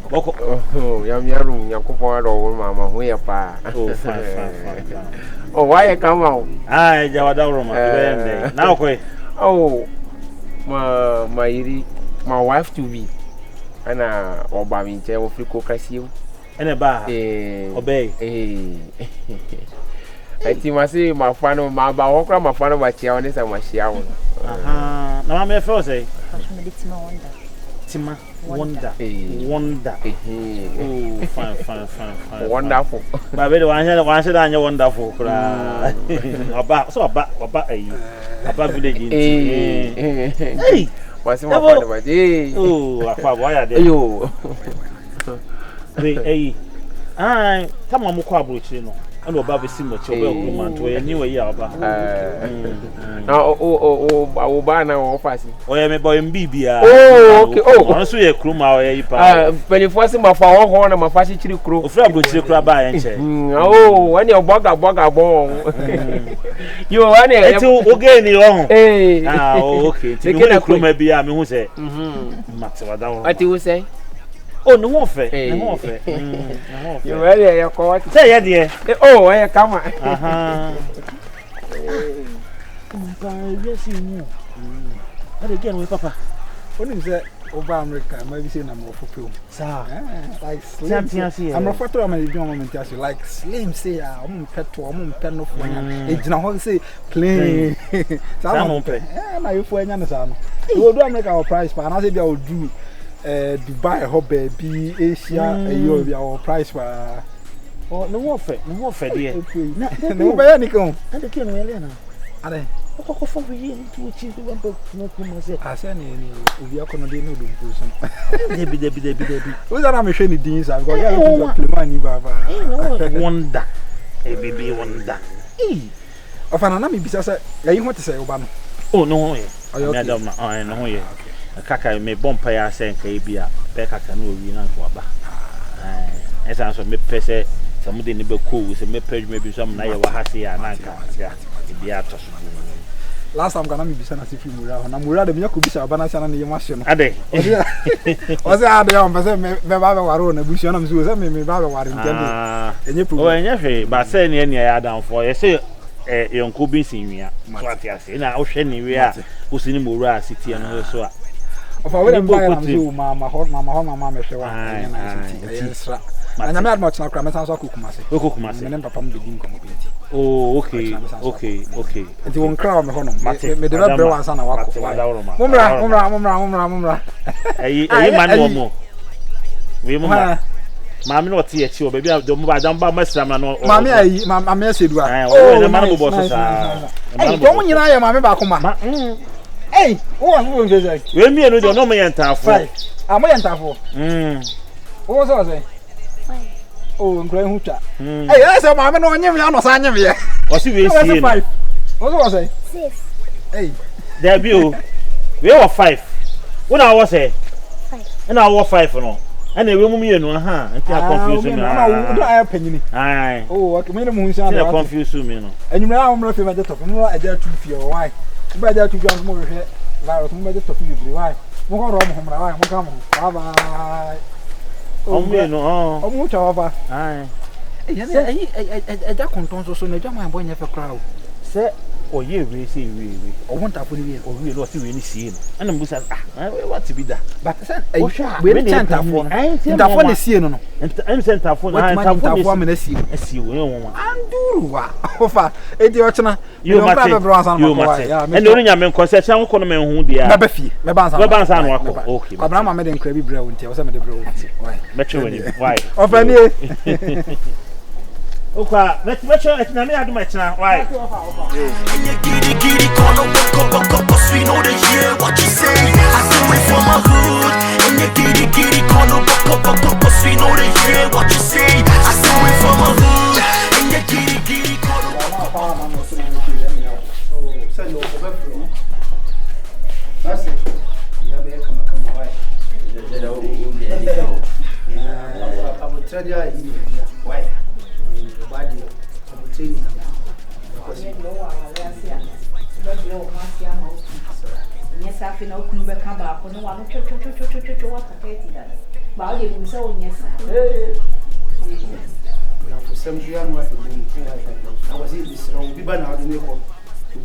Boko. Oh, Yam, Yakupon, or Mamma, we are pa. Oh, fine. Oh, why come out? Aye, Jawadaro, now, quay. Oh, my wife to be. And Obama tell of Rico Cassio. And a bar, obey. I think I say my father, my walker, my father, my child, and my shower. Now I'm a first, eh? Tima Wonder. Oh, fine. Wonderful. But I one said I'm wonderful. About about village. Hey, what's my father? Oh, why are they? You. Hey, I come on, Mukwabu, you know. I know Bobby Simon, to a new year. Now, I will buy now. Oh, I'm a boy in BB. Oh, okay. Oh, honestly, a crew, my when you force him my horn and my fashion crew. Of Fred, which you crab by and say, oh, when you're bugger bone. You are again, your own. Hey, okay. Take a crew, maybe I'm who say, what do you say? Oh, no more fair. You ready? You're caught. Say, yeah, dear. Oh, I come. Yes, you know. What again with Papa? When is that over America? Maybe say I'm more for sir. Like slim. I'm a photo of my moment. Like slim say, I'm pet to a pen of one. It's not say plain. Some pay. Now you for any son. You will do make our price, but I say I will do. Dubai, Hobby, B, Asia, you our price for. Oh, no more fair, dear. No, by any come. And the king, Elena. Are they? Oh, for you to achieve the one book, no commerce. I send any, we are going to do no person. Debbie. Who's that? I'm a shiny deans. I've got to play money, Baba. Wonder, a baby wonder. Of an enemy, besides, you want to say, Obama? Oh, no, I know you. A caca may bomb pay us and Kabia, Becca can win on Waba. As I said, me pese, somebody in the cool with a me page, maybe some Naya Wahasi and Nanka. The actors. Last time, I'm going to be sent as if you were out, and I'm rather than you could be a banana and your machine. Are they? Was there the officer, Baba Warren, a bush on them, so maybe Baba Warren. And you put away, but saying any down for you say. Young Kubi senior, what I say now, Shenny, we are who's in Mura City and so on. Of our wedding, Mamma, show. And I'm not much now, Cramas, Cookmas, and Papa begin community. Oh, okay. And you won't crown the honor, made the rubber ones on a walk. Mumra. A man, we Mammy, not see you, baby. I don't buy my son. Mammy, Mamma said, oh, the man was a don't you know, Mamma back. Hey, one visit. We me and no me and Taffy. I'm a Taffy. What was I? Oh, and Graham Huta. Hey, that's a mamma, no, I'm not signing here. What's he saying? What was I? Hey, there be we were 5. When I was a 5. And I was 5 for no. And they will me no ha and confuse me. I penny. Aye. Oh, I can make moon sound confuse me no. And you know I'm not the top. No, I dare to feel why. By that to jump more here. Larry, who made it to you why. More wrong home. I come. Bye bye. Oh, me no. Oh, much over. Aye. That contours also no jam boy never crowd. Say or ye we see we want to put it or we lost you any scene. And I'm said, what to be that? But we can't afford. The phone is seeing no. And sent a phone. I have 1 minute. See you. And do offer a dear you might have brought you might. And only I'm in concession. I'm going to who they are. Beffy, Mabanza. Okay, Abraham made in Crabby Brown until some of the bro. Why? Of any. Okay, let's show it. Let me do my channel. Why? We know the year what you say. I do it for my hood. And you giddy corner. We know the year what you say. I do it for my hood. And you giddy corner. That's it. Yeah, come away. I will tell you why. Body of training because you know yes, I feel no come back. No one to what Ba ye bi se o nyesa. Na for some year no I was in this round bi ba na ade ne ko.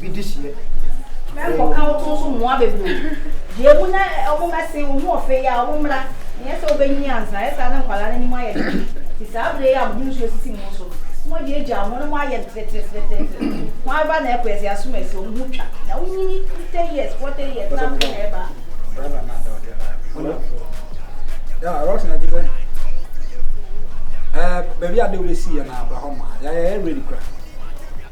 Bi this year. Me ko ka o to so mo abebru. Je mu na o mo se o mo fe ya o mra. Nyesa o benyi ansa, esa na kwala ni mo aye. Ti sa bre ya bu so sisi mo so. Mo je ja mo no mo aye tre. Mo ba na ekwesi asumesi o mu twa. Na unyi 10 years, 40 years na ko e ba. Brother na do. Yeah, Ross na dey. Baby I dey see na Abraham. Yeah, really cry.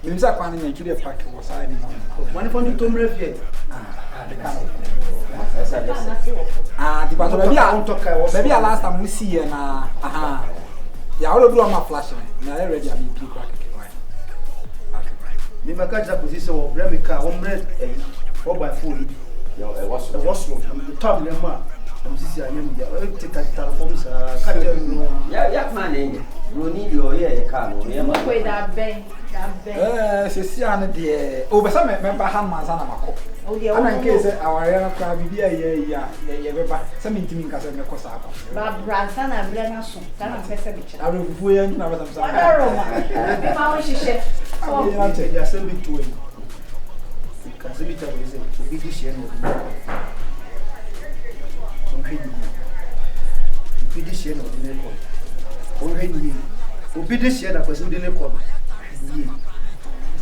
Me say kwa na nchi dey pack was I ni mo. Money for the tomre fiet. The battle baby last time we see na aha. Yeah, all do am flash me. Na ready am be crack. Me maka ja position o bra me ka o mre 4x4 yo e was the top le ma am sisi anyam dia o take telephone sa ka je no ya man enye no need yo ye ka no ye ma Ko da ben. Se si an de o be say me ba han man sa na mako. Ana nke se aware na kwa bibia ye beba se me ntimi nka se me ko sa akọ. Ba bransa na bre na so. Ta na pese bi cha. Abre fufu ye na ba sam sa. Roma. Bi ma wo hihye. o ya che ya se bi to e ka se bi ta we se bi di she no on kedi bi di she no ne ko on kedi o bi di she na ko se di ne ko yi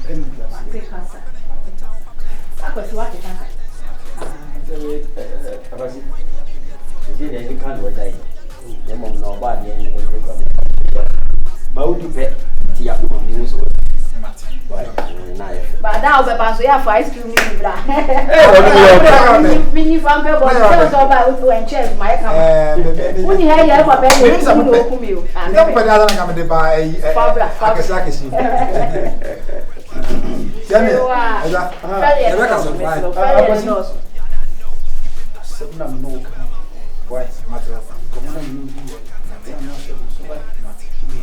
em bi ase Te kasa. Ako si wa te kasa. abasi je ne ni kan wo dai ye mom no ba ni ni ko ba u du pe ti ya ko ni so na ye Ba da o be ba so ya for ice cream ni bra. Mini fan pe bo so ba o en chef ma e ka. Uni he ya ko be ni so do ku mi o. Não pode dar na cama de ba akesi. Yane. Ela. Ela ka so vai. se na no ka Why? Matter. como na no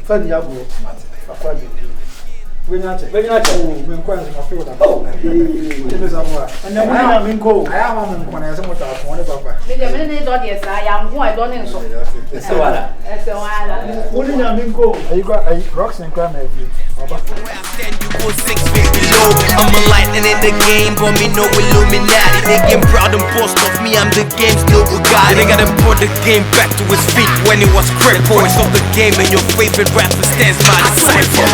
fa ni abo akwa je We na che. Oh, me kwanza ma feel that. oh Tebe samoa. ana na mi ko Aya ma me kwana yase mota afon ne papa. Me de me ne do de sa ya nko e do ne so. so wala Ese wala. oni na mi ko Ayi got ayi rocks and crime every. Baba. You go 6 feet below. I'm a lightning in the game, but me no Illuminati. They get proud and boast of me, I'm the game's no Bugatti. They gotta put the game back to its feet when it was crippled. It's of the game and your favorite rapper stands my disciple.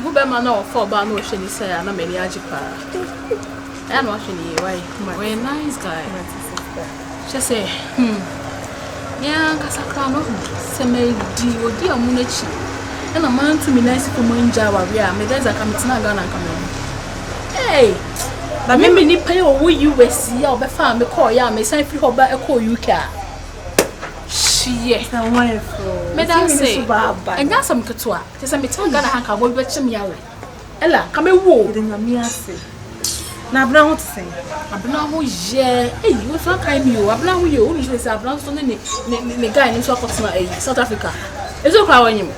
Who be man or for ba no she ni say na me ni ajipa. I know she ni why. Very nice guy. She say, yeah, kasakra no se me di odi amunechi. Na man to me nice for manja wa we am me guys aka metina ga na kama. Hey, ba me ni pay o US ya obefa me call ya me san free ho ba e call UK. She Na wonderful. me dan say. And that's some ketua. Te say me tell Ghana hanka go be chim yawe. Ella, come wo. De nyame ase. Na bra ho tse. Abna ho ye. Eh, we fa kai mi o. Abna ho ye. O ni say abna so ne guy ni so akotena South Africa. Ezo kwa wanyim.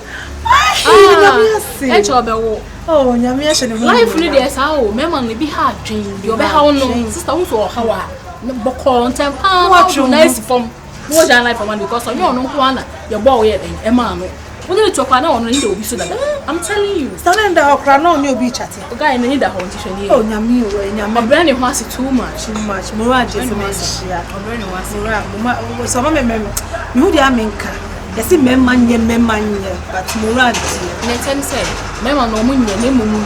Nyame ase. E cho be wo. Oh, nyame ase ne ho. Life ni dey sa o. Me man ni bi ha dwen. Yo be ha wo no. Sister wo so ha wa. Ne boko ntempa. Watch you. Nice form. Wo jan life man because on you no ko ana. Your boy ye den. E man no. Wo ni to kwa na ono ni dey obi so that. I'm telling you. Stand there okra na oni obi chate. The guy ni da ho ntisho ni. Oh, nyame o, nyame. My brain ho ase too much. Mura je se mashia. My brain ho ase. Mura, so me hu dia menka. Yesi memma nye but mura je. Na tem say, me ma no mu nye na mu mu.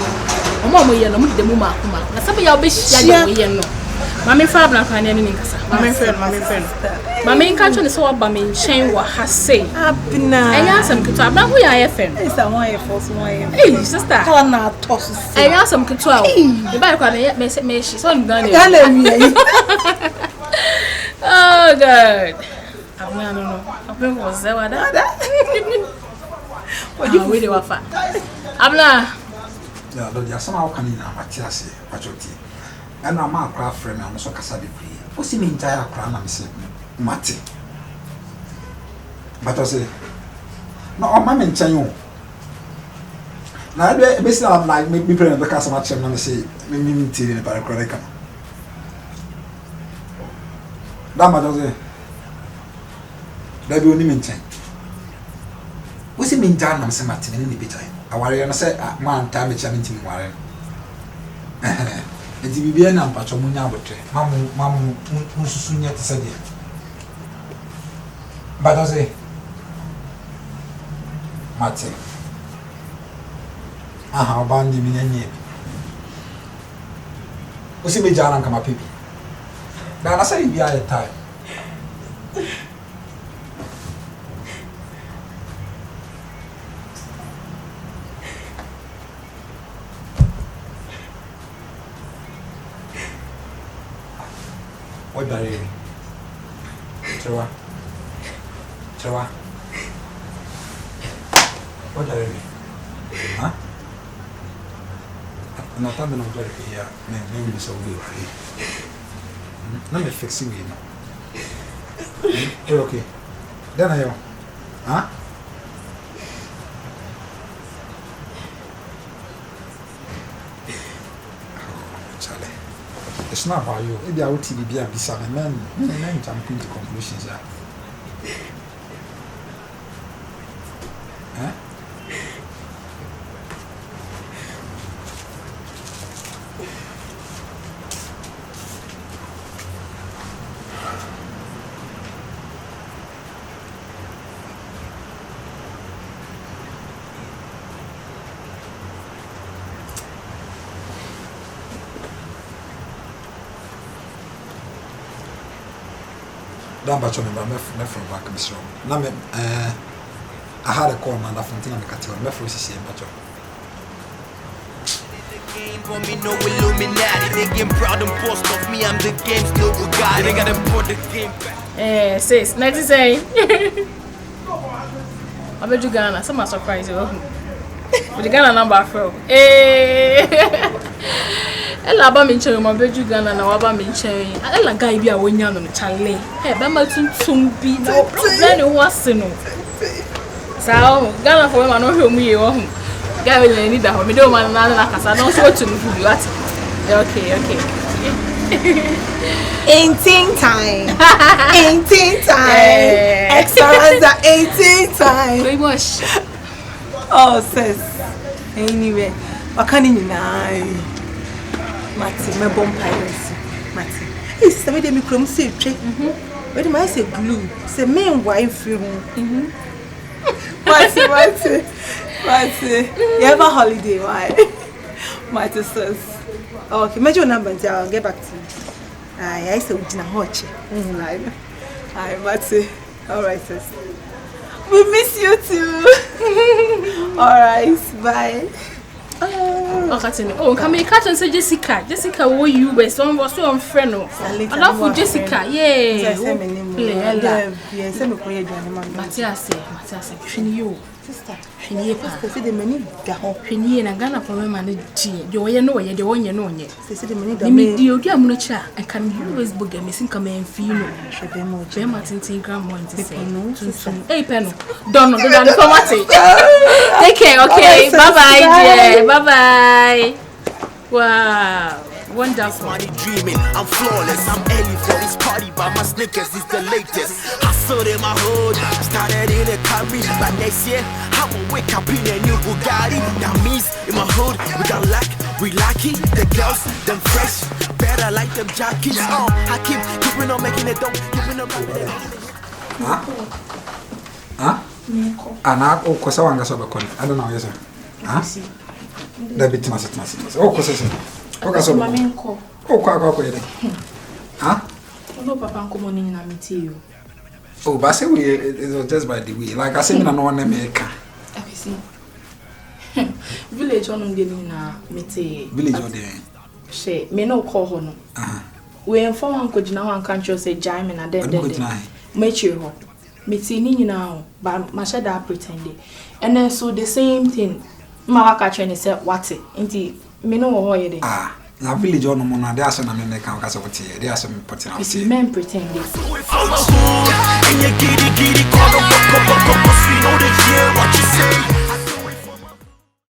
Omo ye no mu de mu ma kuma. Na sabe ya obi hia de ye no. Ma me fa bla kan ni nkasa. Ma me friend. Ma me nka cho ne so ba me nchen wa ha sei. Abina. Enya asem kito abla hu ya ye friend. Is that one for one? Hey sister. Kala na toss. Enya asem kito a. E ba kwa na me shi so Ghana. Ghana mi. Oh god. Abuna no. Abun was there wa da. What you we dey wa fa. Abla. Yeah, do ya sama ka ni na matiase pachoti. Ana ma akra frame am so kasa be free. O si me ntaya akra na me se mate. But I say no o ma me nchan yo. Now, basically, I'm like, me playing because I'm actually going to say, me TV in the paracorrect. That matters. That be only maintain. What's it mean, John? I'm saying, Martin, in the picture. I worry, and I say, man, time it's having to me worry. And the BBN and Patromunia would say, Mamma, Musunya to say, but I say, Martin. Aha, bandi minyenye. Usi me jana kama pipi. Na nasa ibi ya time. What are you? Chewa. What are you? Huh? No, I'm not very here. Maybe it's a weird way. Let me fix it. You're okay. Then I am. Huh? Charlie. It's not about you. Maybe I will be a bizarre man. I'm jumping to conclusions. Huh? Don't batch on me, but from back, Miss Rowe. Now, I had a call, man, from Tina Catio, my first is here, but For me, no Illuminati. They get proud and boast of me. I'm the game's no Bugatti. They gotta put the game back. Sis, next is saying. I bet you Ghana. Some are surprised. But the Ghana number from. Ella ba me chere mo beju Ghana na wa ba me chere ella guy bi a wonya no chale eh ba ma tuntum bi no problem no wase no sao Ghana for ma no hwe mu ye wo hu guy we need that me do man na kasa no so to no bi what okay 18 time 18 time extra 18 time very much oh sis anyway wakani nyina Mati, my bomb piracy. Mati. Hey, somebody me come say check. Where do I say glue? Say main wife you. Mati. You have a holiday, why? Mati says. Okay, major number, I'll get back to you. I say we didn't watch it. Hi, Mati. All right, sis. We miss you too. All right, bye. Oh, come here, catch and say Jessica. Jessica, what you were so on friend. I love Jessica, yeah. Yes, I'm a prayer. Matthias, you, sister, say the money, Penny and Ghana for women. You know, you're the one you know. They say the money, the Odia and can you always book a missing command fee? Martin Grandma, hey, Penno, don't know the informatic. Take care, okay, bye bye, dear. Bye-bye. Wow. Wonderful. Money dreaming, I'm flawless. I'm early for this party, but my sneakers is the latest. Hustled in my hood, started in a carry. But next year, I will wake up in a new Bugatti. That means in my hood, we got luck, we lucky. The girls, them fresh, better like them jockeys. I keeping on making it, keeping on making it. Huh? Ana okosa wanga so bekon. I don't know, yes sir. Huh? Da bit maset. Okosa sir. Okosa mama nko. Okwa yede. Huh? No papa nko money na meti you. Oh, but say it was just by the way. Like I say me na no one make. I see. Village on dey na meti. Village on dey. She me no call ho no. We inform anko gina ho anka ncho say jai me na den. Mechi ho. Meti ni nyina but mashada pretend. And then so the same thing. Ma waka training say what nti me no ho ye dey. Na village on mo na dey aso na me make am ka say what here. Dey aso me putting out. Men pretend. And you giddy, call them,